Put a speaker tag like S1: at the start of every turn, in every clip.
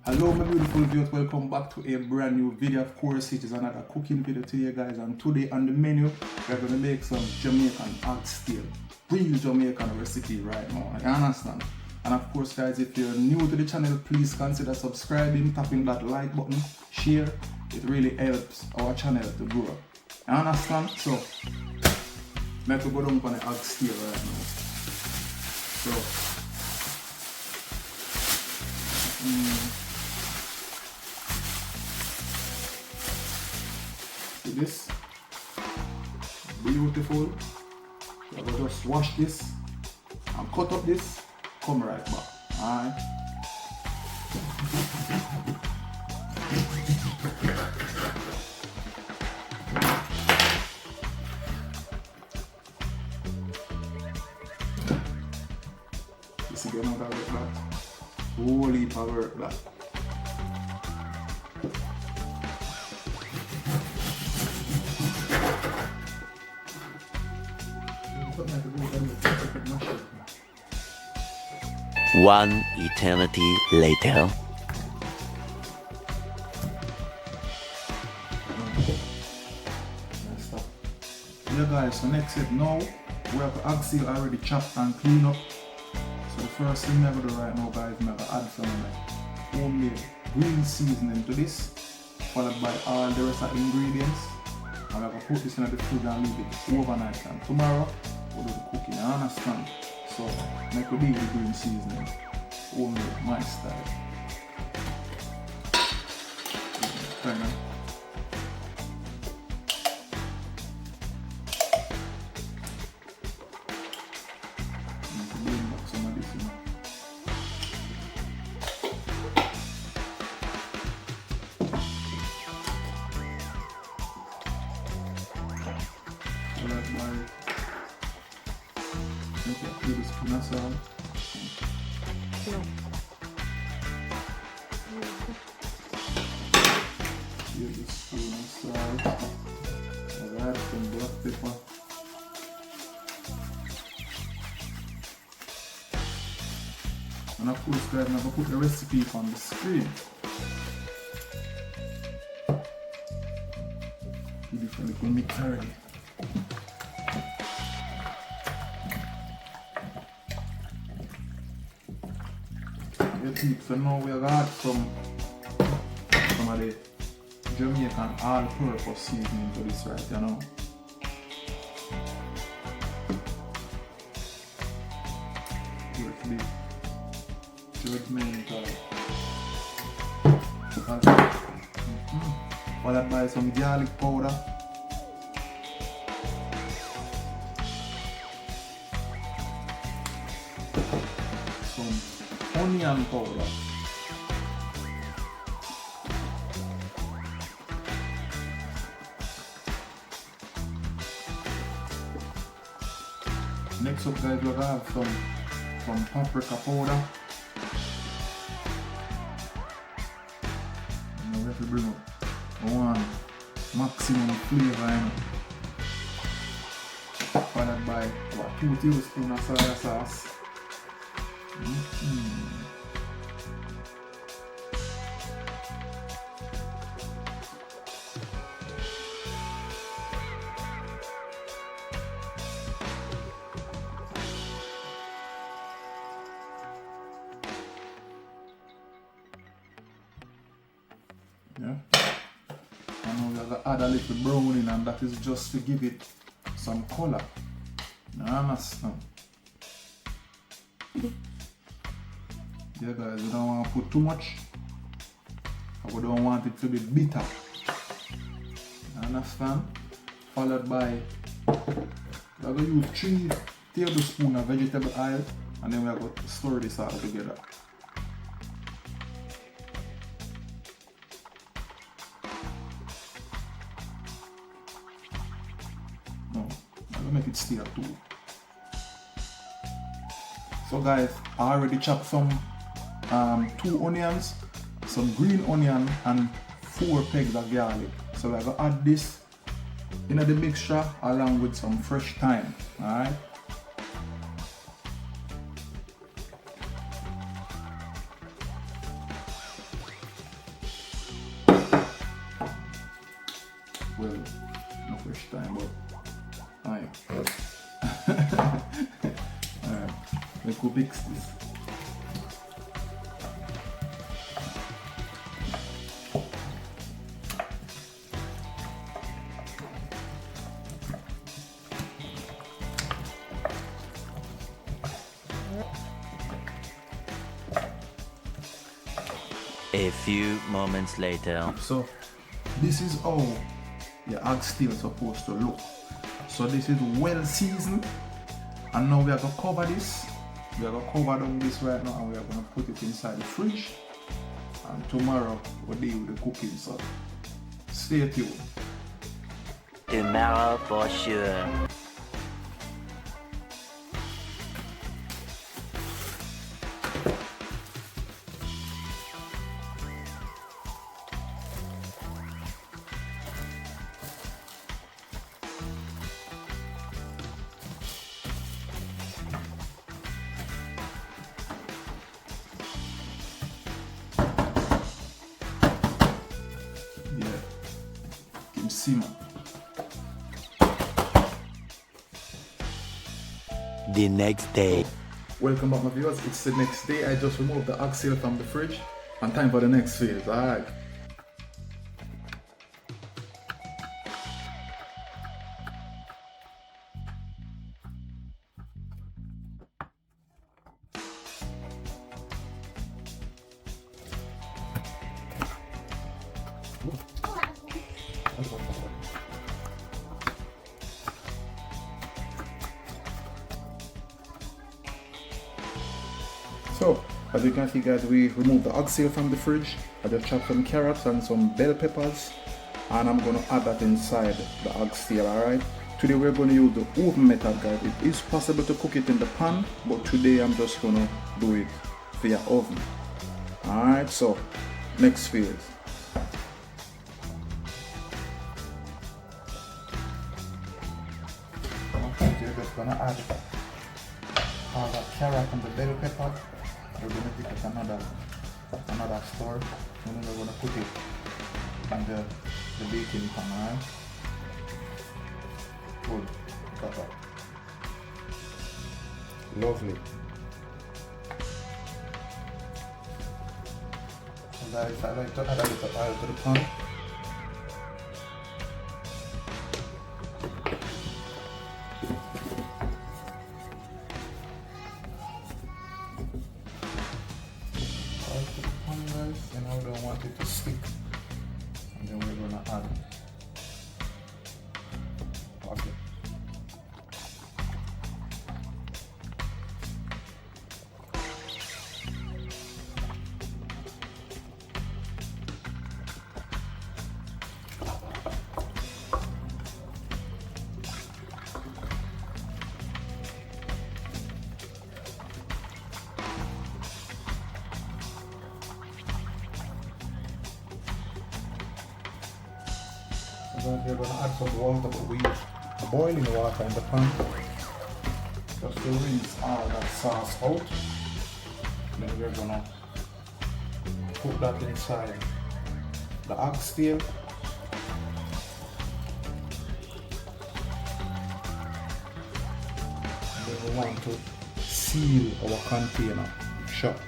S1: Hello my beautiful viewers, welcome back to a brand new video. Of course it is another cooking video today guys, and today on the menu we're going to make some Jamaican Oxtail. Real Jamaican recipe right now, you understand? And of course guys, if you're new to the channel, please consider subscribing, tapping that like button, share. It really helps our channel to grow. You understand? So let's go down on the Oxtail right now. So see this? Beautiful. So I will just wash this and cut up this, come right back. Alright. You see the amount of work that? Whole heap of work that.
S2: One eternity later.
S1: Yeah guys, so next step now, we have the oxtail already chopped and cleaned up. So the first thing I'm going to do right now guys, I'm going to add some homemade green seasoning to this, followed by all the rest of the ingredients. I'm going to put this in the fridge and leave it overnight, and tomorrow we'll do the cooking, you understand? So make a big green seasoning, homemade, my style. Kind of. Spoon of salt. Use a spoon of salt. Alright, some black pepper. And of course guys, I'm going to put the recipe on the screen. Give it a little mix already. So now we got some of the Jamaican all-purpose seasoning to this right, you know. Beautifully judgmental. Followed by some garlic powder. Onion powder. Next up guys, we'll have some paprika powder. And we have to bring up one maximum flavor, followed by about 2 tablespoons of soy sauce. Yeah. And now we are going to add a little browning, and that is just to give it some color. You understand? Yeah guys, we don't want to put too much, and we don't want it to be bitter. You understand? Followed by, we're going to use 3 tablespoons of vegetable oil, and then we're going to stir this all together. No, I'm going to make it stir too. So guys, I already chopped some 2 onions, some green onion, and 4 pegs of garlic. So we're going to add this in the mixture along with some fresh thyme. Alright. to mix this.
S2: A few moments later.
S1: So this is how your oxtail is supposed to look. So this is well seasoned, and now we are going to cover this. We are going to cover down this right now, and we are going to put it inside the fridge, and tomorrow we'll deal with the cooking. So stay tuned.
S2: Tomorrow for sure.
S1: Simmer.
S2: The next day.
S1: Welcome back, my viewers. It's the next day. I just removed the oxtail from the fridge, and time for the next phase. Alright. So, as you can see guys, we removed the oxtail from the fridge. I just chopped some carrots and some bell peppers, and I'm going to add that inside the oxtail, alright? Today we're going to use the oven method guys. It is possible to cook it in the pan, but today I'm just going to do it via oven. Alright, so next phase. Okay, you're just going to add all the carrot and the bell pepper. We're going to take another stir, and then we're going to put it on the baking pan, alright? Good, got that. Lovely. So guys, I like to add a little oil to the pan. And I don't want it to stick, and then we're gonna add parsley. We're going to add some water, but we use boiling water in the pan just to rinse all that sauce out. Then we're going to put that inside the oxtail. And then we want to seal our container shut.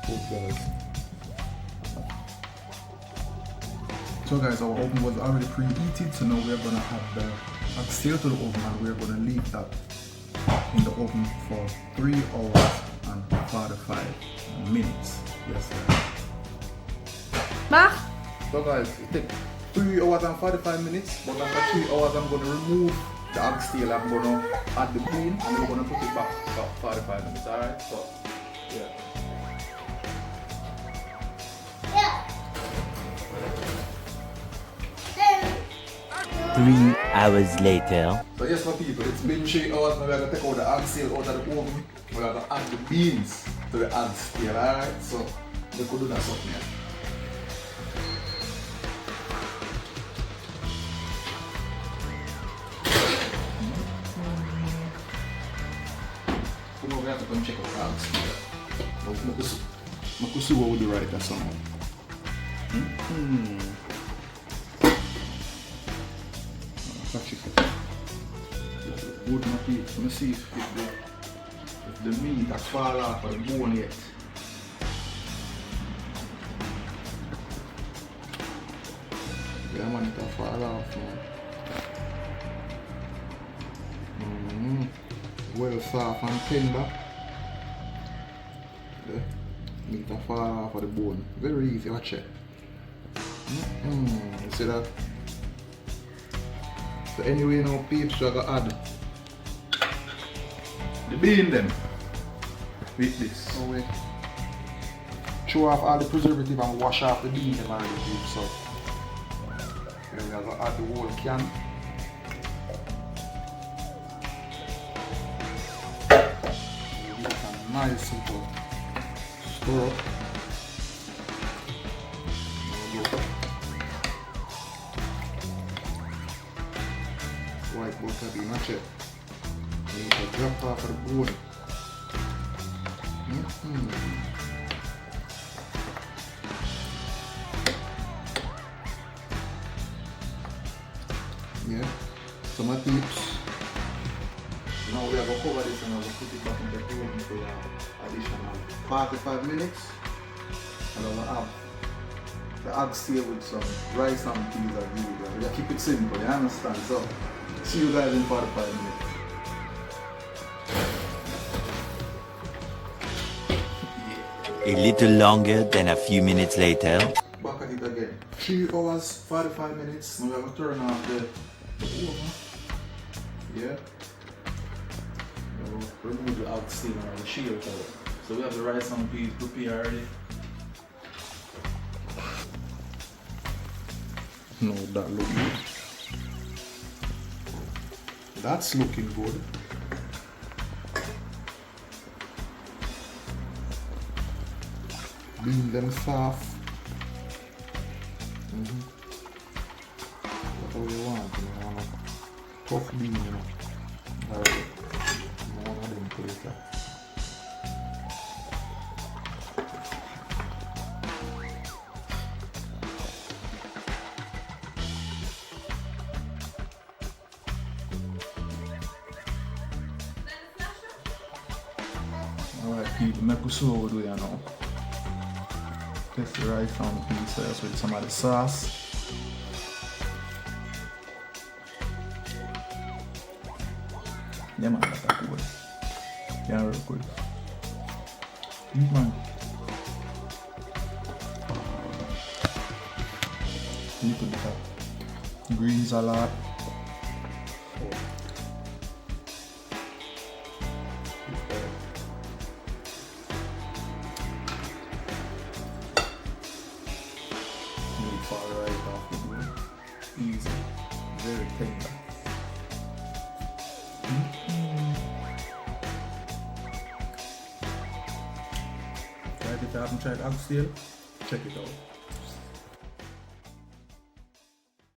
S1: Good guys. So guys, our oven was already preheated, so now we're going to add the oxtail to the oven, and we're going to leave that in the oven for 3 hours and 45 minutes. Yes sir.
S3: Mach!
S1: So guys, it takes 3 hours and 45 minutes, but after 3 hours I'm going to remove the oxtail. I'm going to add the bean, and we're going to put it back about 45 minutes, alright? So, yeah.
S2: 3 hours later.
S1: So yes my people, it's been 3 hours. Now we're going to take out the oxtail out of the oven. We're going to add the beans to the oxtail, alright? So we could do that something here. So now we have to come check out the oxtail. Let's see what we do right there somehow. good my peeps. Let me see if the meat has fall off of the bone yet. Yeah man, it has fall off man. Well soft and tender. The meat has fall off of the bone. Very easy, watch it. You see that? So anyway now peeps, we are going to add the bean them with this. So we throw off all the preservative and wash off the bean them already peeps. So here we are going to add the whole can. Nice simple stir up. White butter bean, watch it. You need to drop off of the bone. Yeah, so my tips. Now we are going to cover this and I'm going to put it back in the oven for additional 45 minutes. And I'm going to have the oxtail with some rice and peas as usual. We keep it simple, you understand? So, see you guys in 45 minutes.
S2: A little longer than a few minutes later.
S1: Back at it again. 3 hours, 45 minutes. Now we are going to turn off the oven. Yeah. Remove the oxtail and the shield out. So we have the rice and peas prepared already. No, that looks good. That's looking good. Bean them soft. That's what we want, you know, tough bean, you know. Alright. Alright people, make us see what we do here now. Test the rice and peas first with some of the sauce. Yeah man, that's good. Yeah, real good. Man. Little bit of green salad. Meat fall right off the bone. Easy. Very tender. If you haven't tried oxtail, check it out.